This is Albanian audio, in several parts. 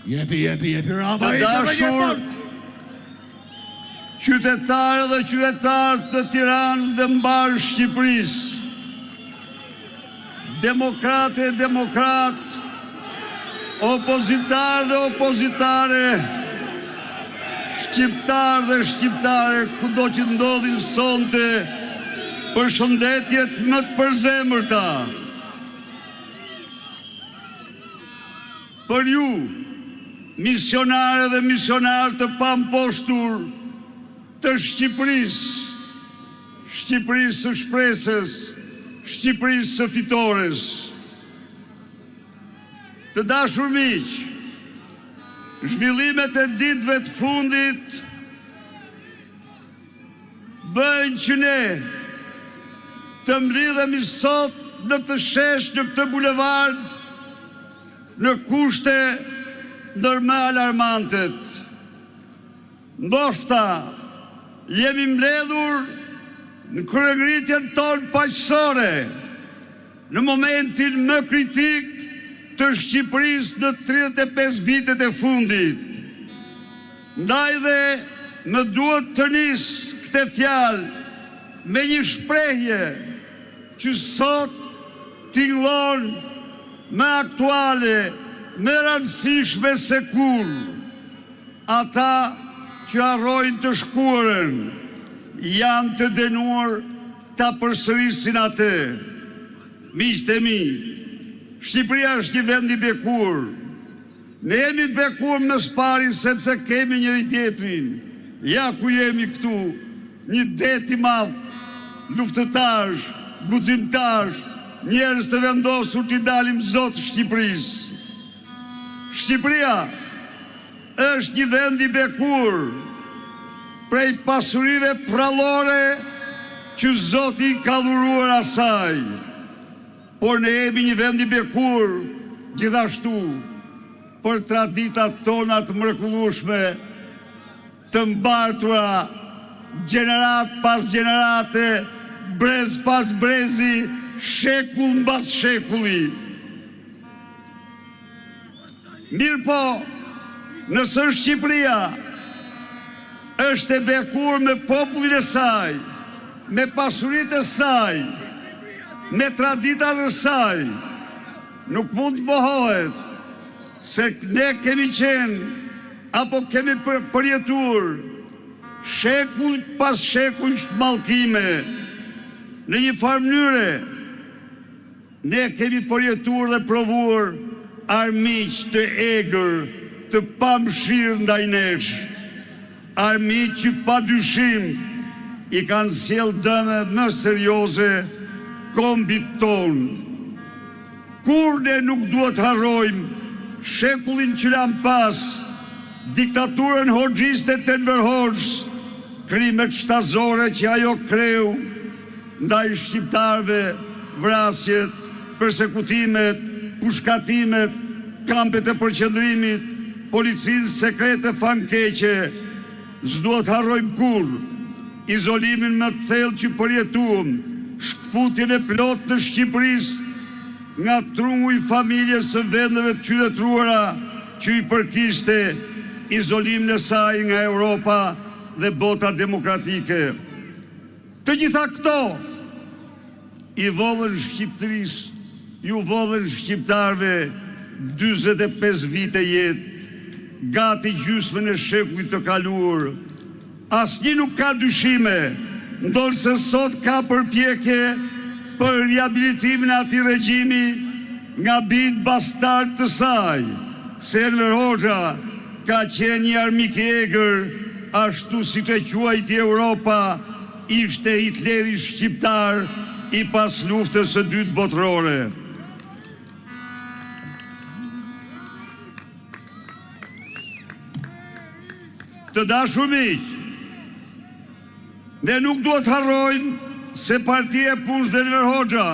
Jepi, Rama. Të dashur qytetarë dhe qytetarë të Tiranës dhe mbar Shqipërisë, demokrate e demokrat, opozitar dhe opozitare, shqiptar dhe shqiptare, kudo që ndodhin sonte, përshëndetjet më të përzemërta. Për ju, misionare dhe misionar të pamposhtur të Shqipërisë, Shqipërisë së shpresës, Shqipërisë së fitores. Të dashur miq, zhvillimet e ditëve të fundit bëjnë që ne të mblidhemi sot në të shesh në këtë bulevard në kushte ndërmë alarmantet. Ndoshta jemi mbledhur në kryengritjen tonë paqësore në momentin më kritik të Shqipërisë në 35 vitet e fundit. Ndaj dhe më duhet të nis këtë fjalë me një shprehje që sot tingëllon më aktuale, më rëndësishme se kur. Ata që harrojnë të shkuarën janë të dënuar ta përsërisin atë. Miqtë e mi, Shqipëria është një vend i bekur. Ne jemi të bekur më së pari sepse kemi njëri tjetrin. Ja ku jemi këtu, një det i madh, luftëtarësh, guximtarësh, njerëz të vendosur t'i dalim zot Shqipërisë. Shqipëria është një vend i bekur prej pasurive prallore që Zoti ka dhuruar asaj. Por ne jemi një vend i bekur gjithashtu për traditat tona të mrekullueshme, të mbartura gjenerat pas gjenerate, brez pas brezi, shekull mbas shekulli. Mirë po, nëse Shqipëria është e bekur me popullin e saj, me pasuritë e saj, me traditat e saj, nuk mund të mohohet se ne kemi qenë apo kemi përjetuar shekull pas shekull mallkime. Në një farë mënyre ne kemi përjetuar dhe provuar armiq të egër, të pamshirë ndaj nesh, armiq që pa dyshim i kanë sjell dëme më serioze kombit tonë. Kur ne nuk duhet harrojmë shekullin që lam pas, diktaturën hoxhiste të Enver Hoxhës, krimet shtazore që ajo kreu ndaj shqiptarëve, vrasjet, persekutimet, pushkatimet, kampet e përqendrimit, policinë sekrete fankeqe. S'duhet harrojmë kurrë izolimin më të thellë që përjetuam, shkputjen e plot të Shqipërisë nga trungu i familjes së vendeve të qytetëruara që i përkishte izolimin e saj nga Europa dhe bota demokratike. Të gjitha këto i vollën Shqipërisë, ju vollën shqiptarëve 45 vite jetë, gati gjysmën e shekullit të kaluar. Asnjë nuk ka dyshime, ndonse sot ka përpjekje për riabilitimin e atij regjimi nga bijt bastard të saj, se Enver Hoxha ka qenë një armik i egër, ashtu siç e quajti Europa, ishte Hitleri shqiptar i pas luftës së dytë botërore. Të dashur miq, ne nuk duhet harrojmë se Partia e Punës dhe Enver Hoxha,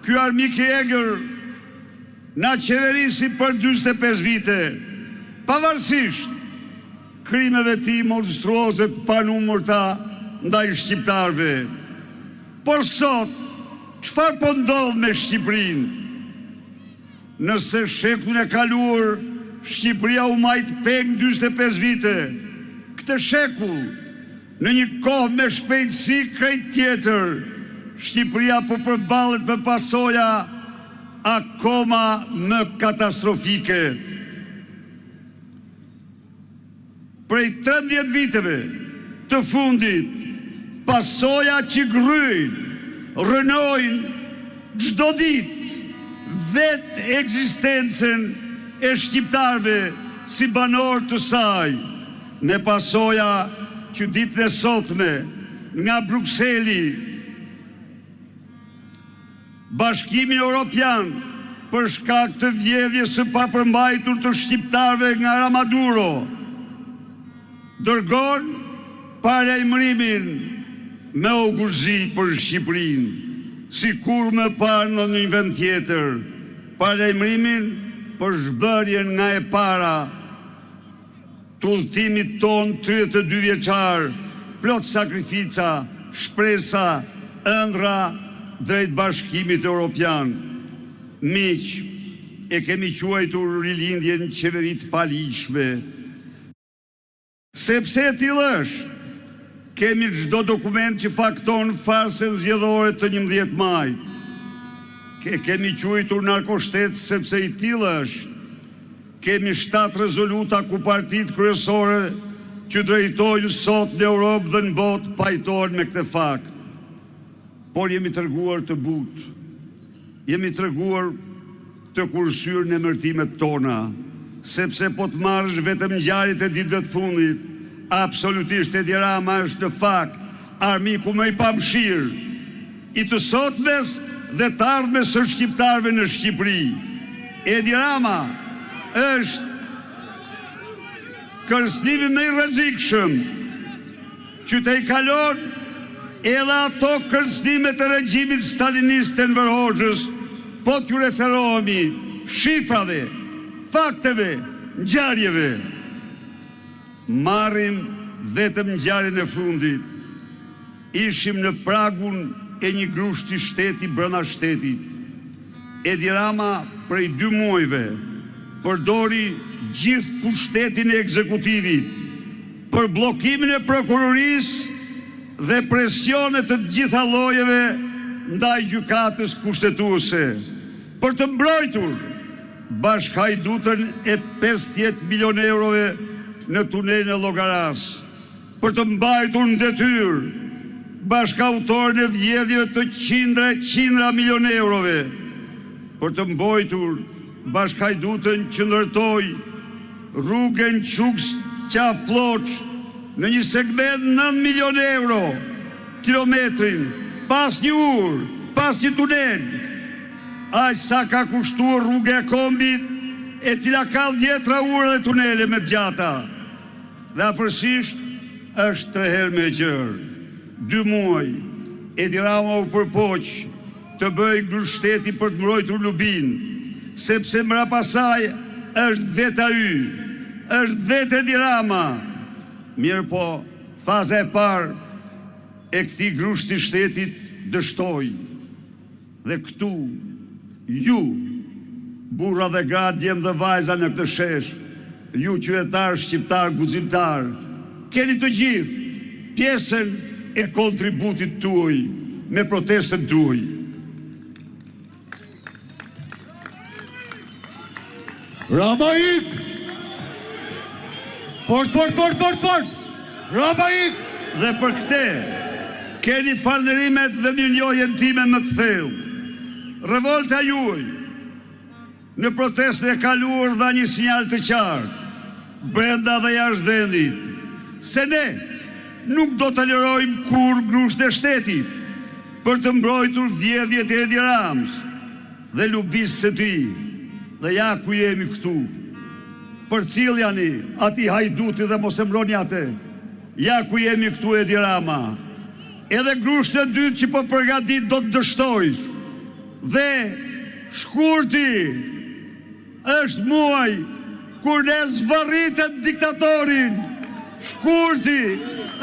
ky armik i egër, na qeverisi për 45 vite, pavarësisht krimeve ti monstruoze të panumërta ndaj shqiptarëve. Por sot, çfarë po ndodh me Shqipërinë? Nëse shekullin e kaluar Shqipëria u majt peng 45 vite. Këtë shekull, në një kohë me shpejtësi krejt tjetër, Shqipëria po përballet me pasoja akoma më katastrofike. Prej 13 viteve të fundit, pasoja që gryjnë, rënojnë çdo ditë vetë ekzistencën e shqiptarëve si banor të saj, me pasoja që ditën e sotme nga Brukseli, Bashkimi Evropian, për shkak të vjedhjes së papërmbajtur të shqiptarëve nga Ramaduro, dërgon parajmërimin me augurzi për Shqipërinë, si kur më parë në një vend tjetër, parajmërimin për zhbërjen nga e para të udhëtimit ton 32 vjeçar, plot sakrifica, shpresa, ëndra drejt Bashkimit Evropian. Miq, e kemi quajtur rilindjen qeverit paligjshme. Sepse e tillë është, kemi çdo dokument që fakton farsën zgjedhore të 11 majit. Kemi quajtur narkoshtet sepse i tillë është. Kemi 7 rezoluta ku partitë kryesore që drejtojnë sot në Europë dhe në botë pajtohen me këtë fakt. Por jemi treguar të butë. Jemi treguar të kursyer në emërtimet tona, sepse po të marrësh vetëm ngjarjet e ditëve të fundit, absolutisht Edi Rama është në fakt armiku më i pamëshirë i të sotmes dhe të ardhmes së shqiptarëve në Shqipëri. Edi Rama është kërcënimi më i rrezikshëm që të i kalon edhe ato kërcënimet e regjimit stalinist të Enver Hoxhës, po t'ju referohemi shifrave, fakteve, ngjarjeve. Marrim vetëm ngjarjen e fundit. Ishim në pragun e një grushti shteti brenda shtetit. Edi Rama prej 2 muajve përdori gjithë pushtetin e ekzekutivit për bllokimin e prokurorisë dhe presionet të gjitha llojeve ndaj gjykatës kushtetuese, për të mbrojtur bashkhajdutën e 50 milion eurove në tunelin e Llogaras, për të mbajtur në detyrë bashkautorën e vjedhjeve të qindra milion eurove, për të mbajtur bashkhajdutën që ndërtoi rrugën Quks-Qaflloç në një segment 9 milion euro kilometrin, pas një urë, pas një tunel. Aq sa ka kushtuar rruga e Kombit, e cila ka 10 urë dhe tunele me gjata. Dhe afërsisht është 3 herë me gjerë. 2 muaj, Edi Rama u përpoq të bëj grushteti për të mbrojtur Lubin, sepse mbrapasaj është vetë ai, është vetë Edi Rama. Mirë po, faza e parë e këtij grushti shtetit dështoi. Dhe këtu, ju, burra dhe gra, djem dhe vajza në këtë shesh, ju qytetar, shqiptar, guximtar, keni të gjithë pjesën e kontributit tuaj me protestën tuaj. Rama ik! Fort! Rama ik! Dhe për këte, keni falënderimet dhe mirënjohjen time më të thellë. Revolta juaj në protestën e kaluar dha një sinjal të qartë, brenda dhe jashtë vendit, se ne nuk do të tolerojmë kur grushtë e shtetit për të mbrojtur vjedhjet e Edi Ramës dhe lubisë së tij. Dhe ja ku jemi këtu. Për cilë janë ati hajduti dhe mos e mbroni atë. Ja ku jemi këtu, Edi Rama. Edhe grushtë e dytë që po përgatit do të dështojsh. Dhe shkurti është muaj kur ne zvarritet diktatorin. Shkurti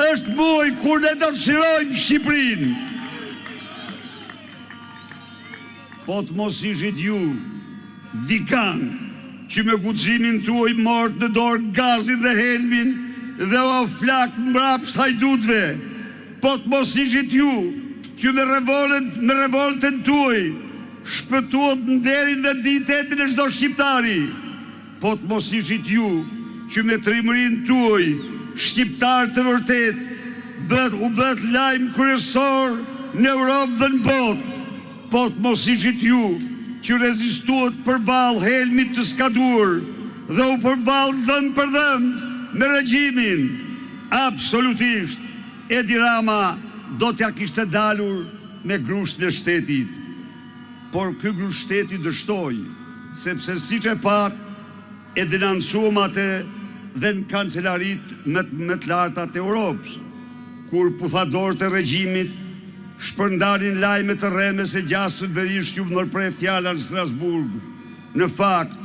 është muaj kur ne dëshirojmë Shqipërinë. Po të mos ishit ju vikan që me guximin tuaj mort në dorë gazin dhe helmin dhe o flak mbrapsht hajdutve, po të mos ishit ju që me revoltën tuaj shpëtuat në derin dhe dignitetin e çdo shqiptari, po të mos ishit ju që me trimërin tuaj shqiptar të vërtet u bët lajm kryesor në Europë dhe në botë, po të mos ishit ju që rezistuat përballë helmit të skaduar dhe u përballë dhëm për dhëm me regjimin. Absolutisht, Edi Rama do t'ja kishte dalur me grushtin e shtetit. Por ky grusht shteti dështoi, sepse siç e pat e denoncuam atë dhe në kancelarit më të larta të Europës, kur puthadorët e regjimit shpërndanin lajme të rreme se Gjasut Berisht ju ndërprej fjala në Strasburg. Në fakt,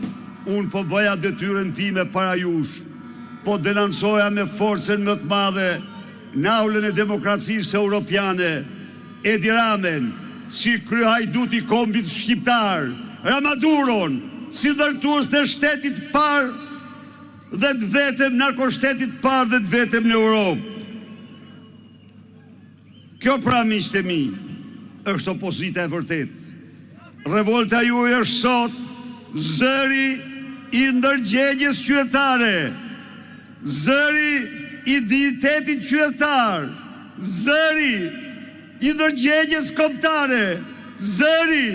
unë po bëja detyrën time para jush, po denoncoja me forcën më të madhe në aulën e demokracisë europiane Edi Ramen, si kryehajdut i kombit shqiptar, Ramaduron, si ndërtues të shtetit parë dhe të vetëm narkoshtetit parë dhe të vetëm në Europë. Kjo pra miqtë e mi, është opozita e vërtet. Revolta juaj është sot zëri i ndërgjegjes qytetare, zëri i dignitetit qytetar, zëri i ndërgjegjes kombëtare, zëri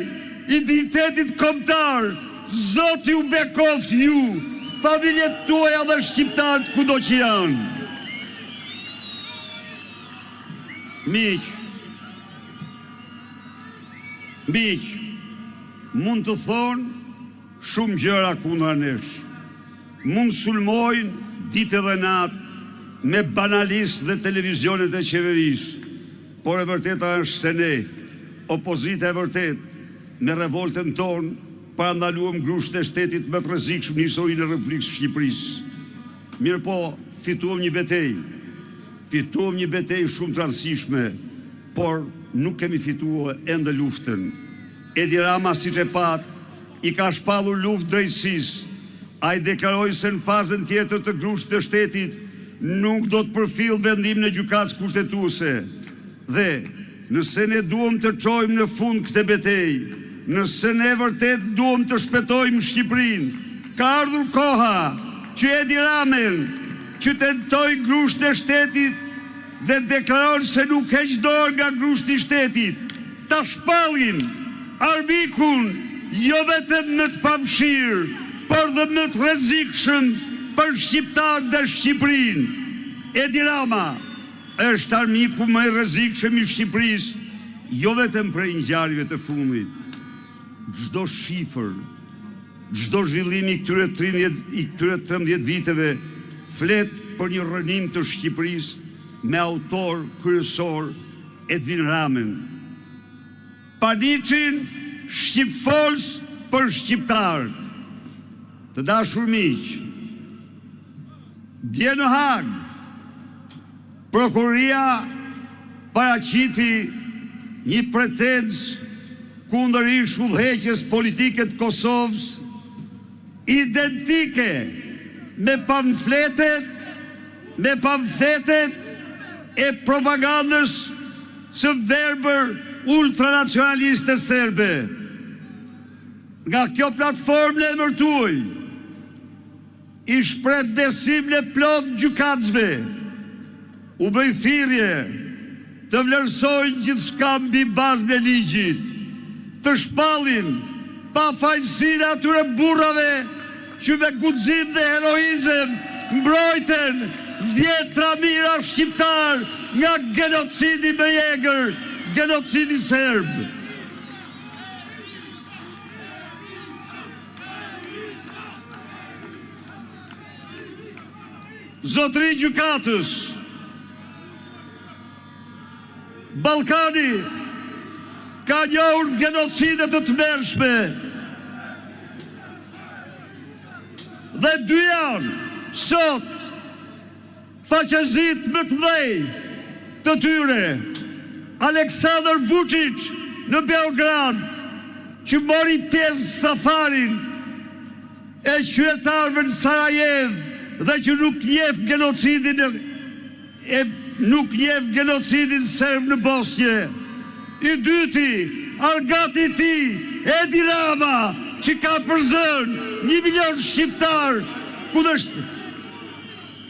i dignitetit kombëtar. Zoti u bekoft ju, familjet tuaja dhe shqiptarët kudo që janë. Miq, mund të thonë shumë gjëra kundër nesh. Mund sulmojnë ditë dhe natë me banalist dhe televizionet e qeverisë. Por e vërteta është se ne, opozita e vërtet, me revoltën tonë, parandaluam grusht e shtetit më të rrezikshëm në historinë e Republikës Shqipërisë. Mirë po, fituam një betejë shumë të rëndësishme, por nuk kemi fituar ende luftën. Edi Rama, siç e pat, i ka shpallur luftë drejtësisë. Ai deklaroi se në fazën tjetër të grushtit të shtetit nuk do të përfill vendimin e gjykatës kushtetuese. Dhe nëse ne duam të çojmë në fund këtë betejë, nëse ne vërtet duam të shpëtojmë Shqipërinë, ka ardhur koha që Edi Ramen, që tentoi grushtin e shtetit dhe deklaron se nuk heq dorë nga grushti i shtetit, ta shpallin arbikun jo vetëm më të pamëshirë, por dhe më të rrezikshëm për shqiptarët dhe Shqipërinë. Edi Rama është armiku më i rrezikshëm i Shqipërisë, jo vetëm prej ngjarjeve të fundit. Çdo shifër, çdo zhvillim i këtyre 13 viteve flet për një rënim të Shqipërisë me autor kryesor Edin Ramen. Paniçin shqipfols për shqiptarët. Të dashur miq, dje në Hag, prokuria paraqiti një pretenzë kundër ish udhëheqjes politike të Kosovës, identike me pamfletet e propagandës së verbër ultranacionaliste serbe. Nga kjo platformë në emërtuaj, i shpreh besim në plot gjykatësve, u bëj thirrje të vlerësojnë gjithçka mbi bazën e ligjit, të shpallin pafajësinë atyre burrave që me guxim dhe heroizëm mbrojtën 10 mijëra shqiptar nga genocidi me jegër, genocidi serb. Zotëri gjykatës, Ballkani ka njohur genocide të tmerrshme dhe dy janë sot faqezit më të mëdhej të tyre. Aleksandar Vučić në Beograd, që mori pjesë safarin e qytetarëve në Sarajev dhe që nuk njeh genocidin nuk njeh genocidin serb në Bosnjë. I dyti, argati ti, Edi Rama, që ka përzën 1 milion shqiptar,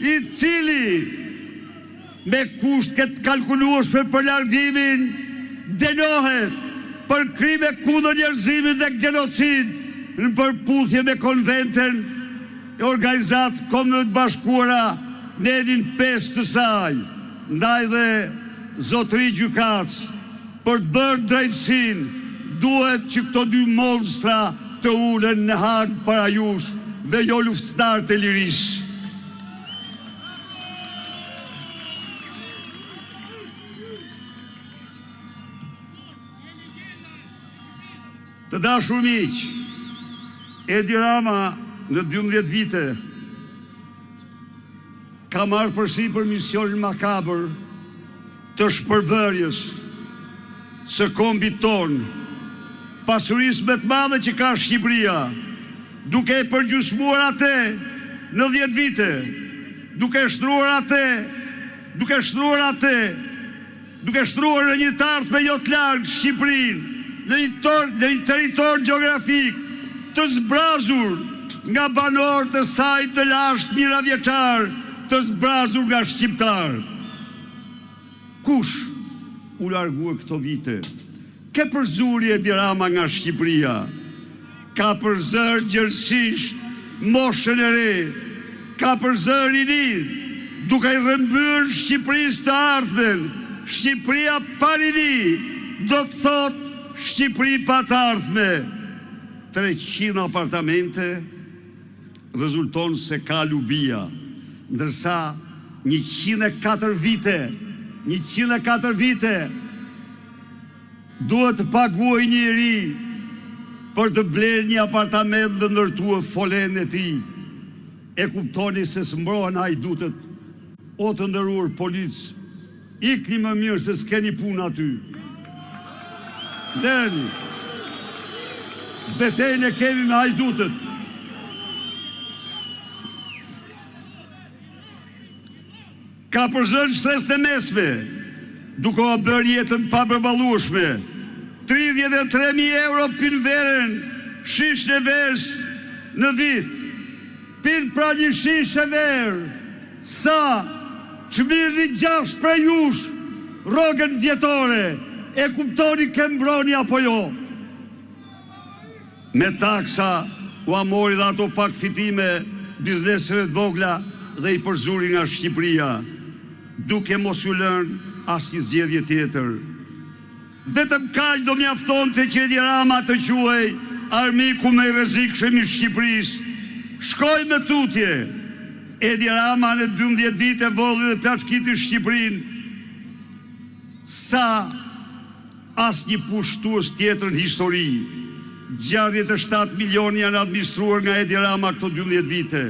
i cili me kusht këtë kalkulueshme për largimin dënohet për krime kundër njerëzimit dhe genocid në përputhje me konventën e Organizatës Kombëve të Bashkuara në edhin 5 të saj, ndaj dhe zotëri gjykatës për të bërë drejtësinë, duhet që këto 2 monstra të ulen në Hag para jush dhe jo luftëtarët e lirisë. Të dashur miq, Edi Rama në 12 vite ka marrë përsipër misionin makabër të shpërbërjes së kombit ton, pasurisë më të madhe që ka Shqipëria, duke e përgjysmuar atë në 10 vite, duke shtruar në një të ardhme jo të largë Shqipërinë, në një territor gjeografik të zbrazur nga banorë të saj të lashtë miravjeçar, të zbrazur nga shqiptar. Kush u largua këto vite? Ke përzuri Edi Rama nga Shqipëria, ka përzër gjërësisht moshën e re, ka përzër i rinj, duke i rëmbyer Shqipërisë të ardhmen. Shqipëria pa rini do të thotë Shqipëri pa të ardhme. 300 apartamente rezulton se ka lubia, ndërsa 104 vite duhet të paguaj njëri për të blerë një apartament dhe ndërtuar folen e tij. E kuptoni se s'mbrohen hajdutet, o të nderuar policë, ikni më mirë se s'keni punë aty. Deni, betejën e kemi me hajdutet. Ka përzën shtres të mesme, duke o bërë jetën pa përballueshme. 33.000 euro pin verën, shish në vers në vit. Pin pra një shish e verë, sa që mirë 6 prej jush, rogën vjetore, e kuptoni ke mbroni apo jo. Me taksa u amori dhe ato pak fitime bizneseve të vogla dhe i përzuri nga Shqipëria, duke mos u lënë asnjë zgjedhje tjetër. Vetëm kaq do mjafton të që Edi Rama të quhej armiku më i rrezikshëm i Shqipërisë. Shkoj me tutje. Edi Rama në 12 vite volli dhe plaçkiti Shqipërinë sa asnjë pushtues tjetër në histori. 67 milion janë administruar nga Edi Rama këto 12 vite.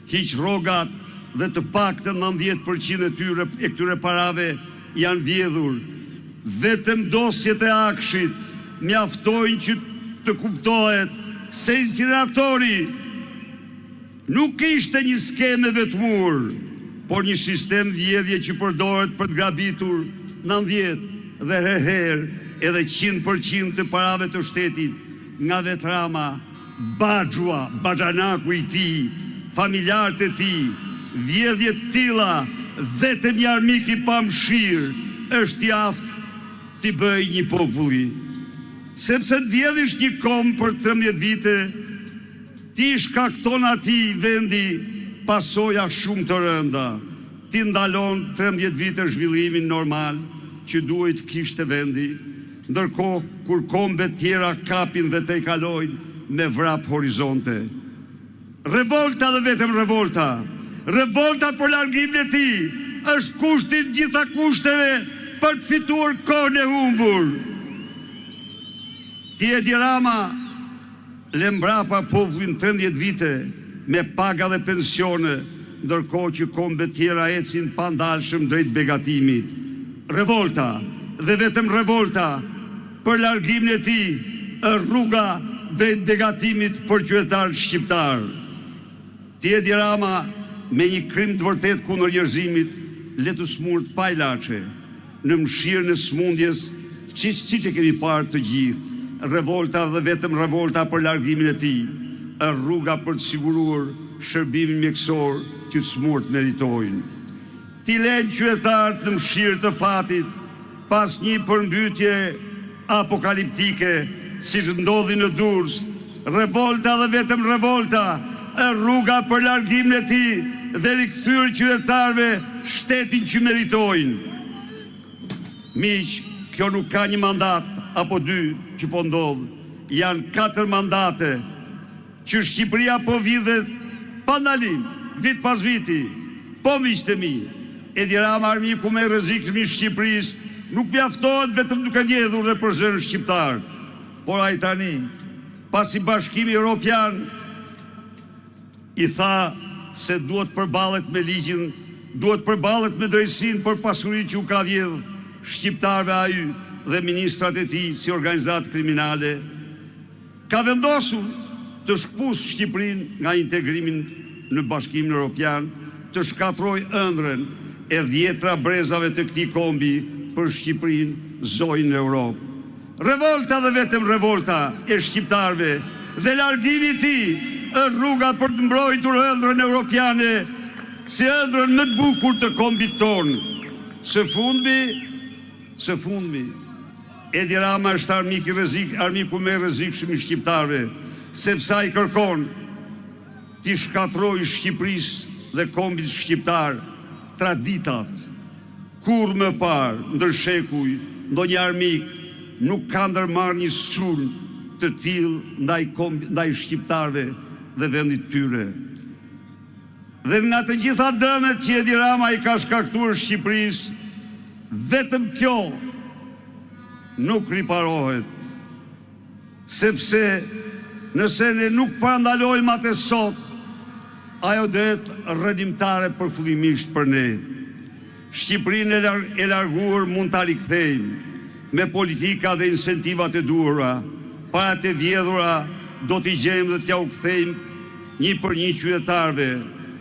Hiq rrogat dhe të paktën 90% e këtyre parave janë vjedhur. Vetëm dosjet e Akshit mjaftojnë që të kuptohet se incineratori nuk ishte një skemë vetmur, por një sistem vjedhje që përdoret për të grabitur 90 dhe herë edhe 100% të parave të shtetit nga vetrama, Baxhua, Baxhanaku i tij, familjarët e tij. Vjedhje të tilla vetëm një armik i pamshir është i aftë t'i bëj një populli. Sepse të vjedhish një kom për 13 vite, ti shkakton atij vendi pasoja shumë të rënda. Ti ndalon 13 vite zhvillimin normal që duhet kishte vendi, ndërkohë kur kombet tjera kapin dhe te kalojnë me vrap horizonte. Revolta dhe vetëm revolta. Revolta për largimin e tij është kushti i gjitha kushteve për të fituar kohën e humbur. Ti Edi Rama le mbrapa popullin 13 vite me paga dhe pensione, ndërkohë që kombet tjera ecin pa ndalshëm drejt begatimit. Revolta dhe vetëm revolta për largimin e tij, rruga drejt begatimit për qytetarët shqiptar. Ti Edi Rama me një krim të vërtet kundër njerëzimit le të smurt pa ilaçe në mëshirën e smundjes, siç e kemi parë të gjithë. Revolta dhe vetëm revolta për largimin e tij është rruga për të siguruar shërbimin mjekësor që të smurt meritojnë. Ti lën qytetarët në mëshirë të fatit pas një përmbytje apokaliptike siç ndodhi në Durrës. Revolta dhe vetëm revolta është rruga për largimin e tij dhe rikthyer qytetarëve shtetin që meritojnë. Miq, kjo nuk ka një mandat apo dy që po ndodh, janë 4 mandate që Shqipëria po vidhet pa ndalim, vit pas viti. Po miqtë e mi, Edi Rama, armiku më i rrezikshëm i Shqipërisë, nuk mjaftohet vetëm duke ndjedhur dhe për zërin shqiptar, por ai tani, pasi Bashkimi Evropian i tha se duhet përballet me ligjin, duhet përballet me drejtsinë për pasurinë që u ka vjedhur shqiptarëve ai dhe ministrat e tij si organizatë kriminale, ka vendosur të shkpusë Shqipërinë nga integrimin në Bashkimin Evropian, të shkatrojë ëndrrën e 10 brezave të këtij kombi për Shqipërinë zojnë në Europë. Revolta dhe vetëm revolta e shqiptarëve dhe largimi i tij është rruga për të mbrojtur ëndrrën evropiane si ëndrrën më të bukur të kombit tonë. Së fundmi, Edi Rama është armiku më i rrezikshëm i shqiptarëve, sepse ai kërkon t'i shkatrojë Shqipërisë dhe kombit shqiptar traditat. Kur më parë ndër shekuj ndonjë armik nuk ka ndërmarrë një sulm të tillë ndaj shqiptarëve dhe vendit tyre. Dhe nga të gjitha dëmet që Edi Rama i ka shkaktuar Shqipërisë, vetëm kjo nuk riparohet, sepse nëse ne nuk parandalojmë atë sot, ajodet rrënimtare përfullimisht për ne. Shqipërinë e larguar mund ta rikthejmë me politika dhe incentivat e duhura. Parat e vjedhura do t'i gjejmë dhe t'ja u kthejmë një për një qytetarëve.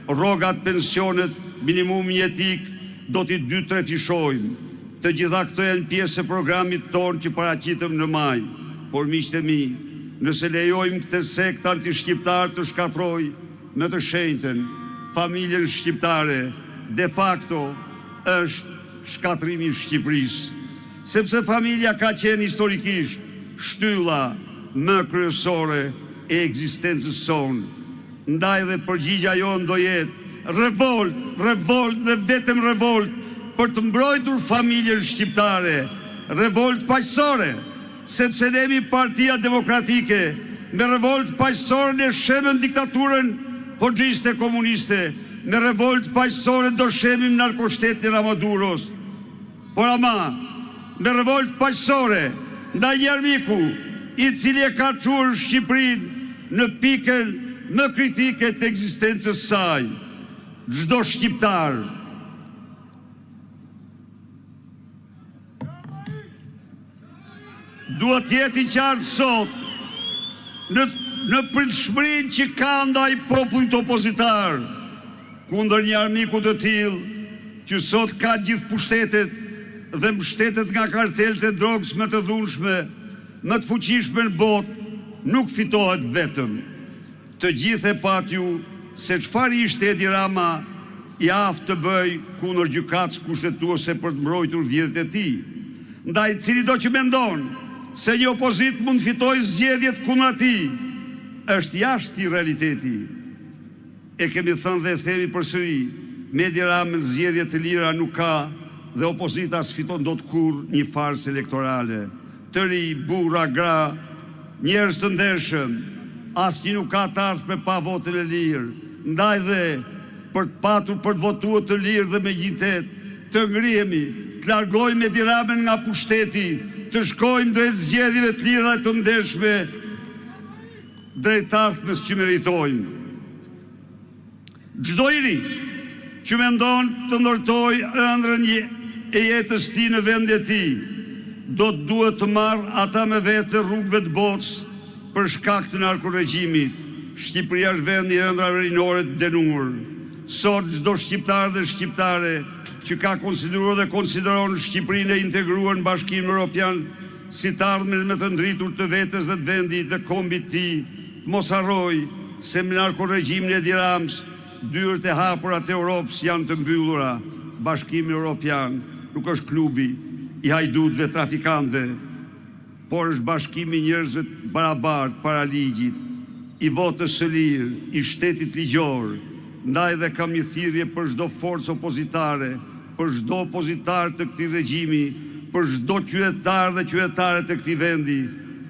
Rrogat, pensionet, minimum jetik do t'i 2-3 fishojmë. Të gjitha këto janë pjesë e programit tonë që paraqitëm në maj. Por miqtë e mi, nëse lejojmë këtë sekt anti-shqiptar të shkatrojë me të shenjtën familjen shqiptare, de facto është shkatrimi i Shqipërisë. Sepse familja ka qenë historikisht shtylla më kryesore e ekzistencës sonë. Ndaj dhe përgjigja jonë do jetë revolt dhe vetëm revolt për të mbrojtur familjen shqiptare, revolt paqësore, sepse ne jemi Partia Demokratike, me revolt paqësore ne shemën diktaturën hoxhiste komuniste, me revolt paqësore do shemim narkoshtetin e Ramaduros. Por ama, me revolt paqësore ndaj një armiku i cili e ka çuar Shqipërinë në pikën më kritike të ekzistencës saj. Çdo shqiptar duhet jetë i qartë sot në pritshmërinë që ka ndaj popullit opozitar kundër një armiku të tillë që sot ka gjithë pushtetet dhe mbështetet nga kartelët e drogës më të dhunshme, më të fuqishme në botë, nuk fitohet vetëm. Të gjithë e patju se çfarë ishte Edi Rama i aftë të bëj kundër gjykatës kushtetuese për të mbrojtur vjedhjet e tij. Ndaj cili do që mendon se një opozit mund fitojë zgjedhjet kundër atij, është jashtë këtij realiteti. E kemi thënë dhe themi përsëri, me Edi Ramën zgjedhje të lira nuk ka dhe opozita s'fiton dot kurrë një farsë elektorale. Të ri, burra, gra, njerëz të ndershëm, asnjë nuk ka të ardhshme pa votën e lirë. Ndaj dhe për të patur për të votuar të lirë dhe me gjintet, të ngrihemi, të largojmë Edi Ramën nga pushteti, të shkojmë drejt zgjedhjeve të lira dhe të ndershme, drejt ardhmës që meritojmë. Çdo i ri që mendon të ndërtojë ëndrrën e jetës tij në vendin e tij, duhet të marrë ata me vete rrugëve të botës për shkak të narkoregjimit. Shqipëria është vendi i ëndrave rinore të denur. Sot çdo shqiptar dhe shqiptare që ka konsideruar dhe konsideron Shqipërinë e integruar në Bashkimin Evropian si të ardhmen me të ndritur të vetes dhe të vendit dhe kombit tij, mos harroj se me narkorregjimin e Edi Ramës, dyert e hapura të Europës janë të mbyllura. Bashkimi Evropian nuk është klubi i hajdutëve trafikantëve, por është bashkimi i njerëzve të barabartë para ligjit, i votës së lirë, i shtetit ligjor. Ndaj dhe kam një thirrje për çdo forcë opozitare, për çdo opozitar të këtij regjimi, për çdo qytetar dhe qytetare të këtij vendi,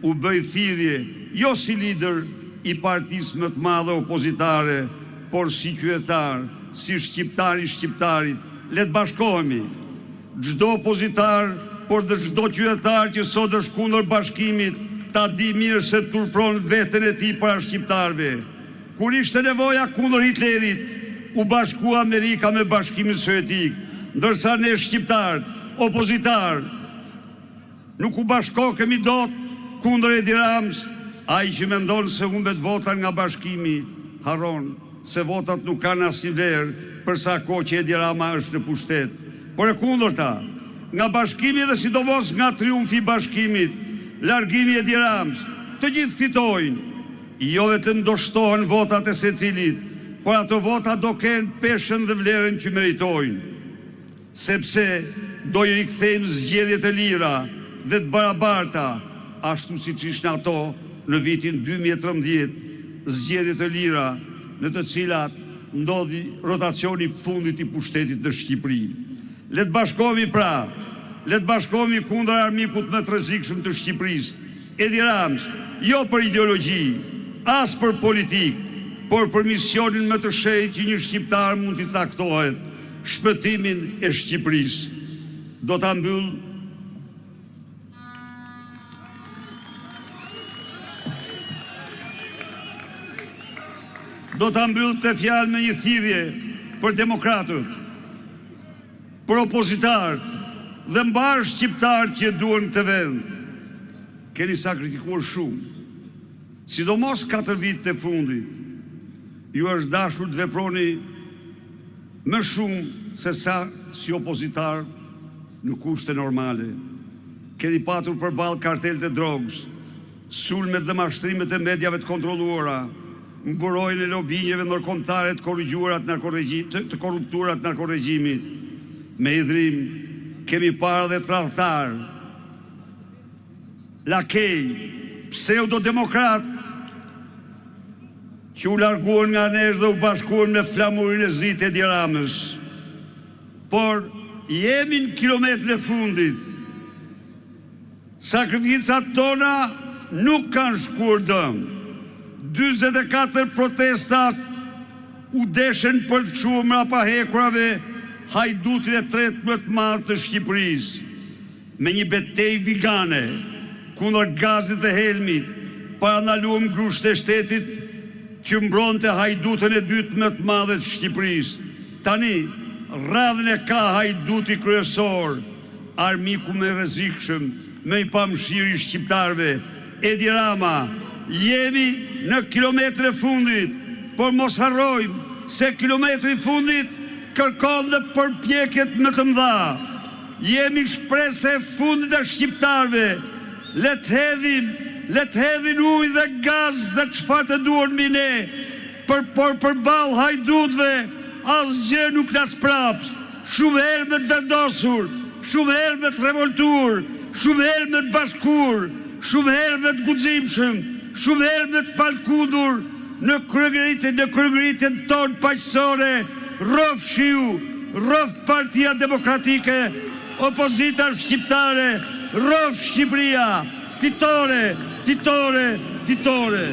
u bëj thirrje jo si lider i partisë më të madhe opozitare, por si qytetar, si shqiptar i shqiptarit. Le të bashkohemi. Çdo opozitar, por dhe çdo qytetar që sot është kundër bashkimit, ta di mirë se turpron veten e tij para shqiptarëve. Kur ishte nevoja kundër Hitlerit, u bashkua Amerika me Bashkimin Sovjetik, ndërsa ne shqiptar, opozitar, nuk u bashkohemi dot kundër Edi Ramës. Ai që mendon se humbet votat nga bashkimi, harron se votat nuk kanë asnjë vlerë për sa kohë që Edi Rama është në pushtet. Por e kundërta, nga bashkimi dhe sidomos nga triumfi i bashkimit, largimi i Edi Ramës, të gjithë fitojnë. Jo vetëm do shtohen votat e secilit, por ato vota do kenë peshën dhe vlerën që meritojnë. Sepse do i rikthejmë zgjedhjet e lira dhe të barabarta, ashtu siç ishin ato në vitin 2013, zgjedhjet e lira në të cilat ndodhi rotacioni fundit i pushtetit në Shqipëri. Le të bashkohemi pra, le të bashkohemi kundër armikut më të rrezikshëm të Shqipërisë, Edi Ramës, jo për ideologji, as për politik, por për misionin më të shenjtë që një shqiptar mund t'i caktohet, shpëtimin e Shqipërisë. Do ta mbyll të fjalë me një thirrje për demokratët, për opozitarët dhe mbar shqiptarët që duan këtë vend. Keni sakrifikuar shumë, sidomos 4 vitet e fundit. Ju është dashur të veproni më shumë se sa si opozitar në kushte normale. Keni patur përballë kartelet e drogës, sulmet dhe mashtrimet e mediave të kontrolluara, mburojnë e lobinjeve ndërkombëtare të korruptuara të narkorregjimit. Me idhrim kemi parë dhe tradhtar, lakej, pseudodemokrat që u larguan nga nesh dhe u bashkuan me flamurin e zi të Edi Ramës. Por jemi në kilometrën e fundit. Sakrificat tona nuk kanë shkuar dëm. 44 protestat u deshen për të çuar mrapa hekurave hajdutin e tretë më të madh të Shqipërisë. Me një betejë vigane kundër Gazit dhe Helmit, parandaluam grusht e shtetit që mbronte hajdutën e dytë më të madhe të Shqipërisë. Tani radhën e ka hajduti kryesor, armiku më i rrezikshëm, më i pamëshirë i shqiptarëve, Edi Rama. Jemi në kilometrën e fundit, por mos harrojmë se kilometri i fundit kërkon dhe përpjekjet më të mëdha. Jemi shpresë e fundit e shqiptarëve. Le të hedhin ujë dhe gaz dhe çfarë të duan mbi ne, por përballë hajdutëve asgjë nuk na spraps. Shumë herë me të vendosur, shumë herë me të revoltuar, shumë herë me të bashkuar, shumë herë me të guximshëm, shumë herë me të palkundur në kryegëritjen tonë paqësore, rrof shiu, rrof Partia Demokratike, opozita shqiptare, rrof Shqipëria, fitore, fitore, fitore.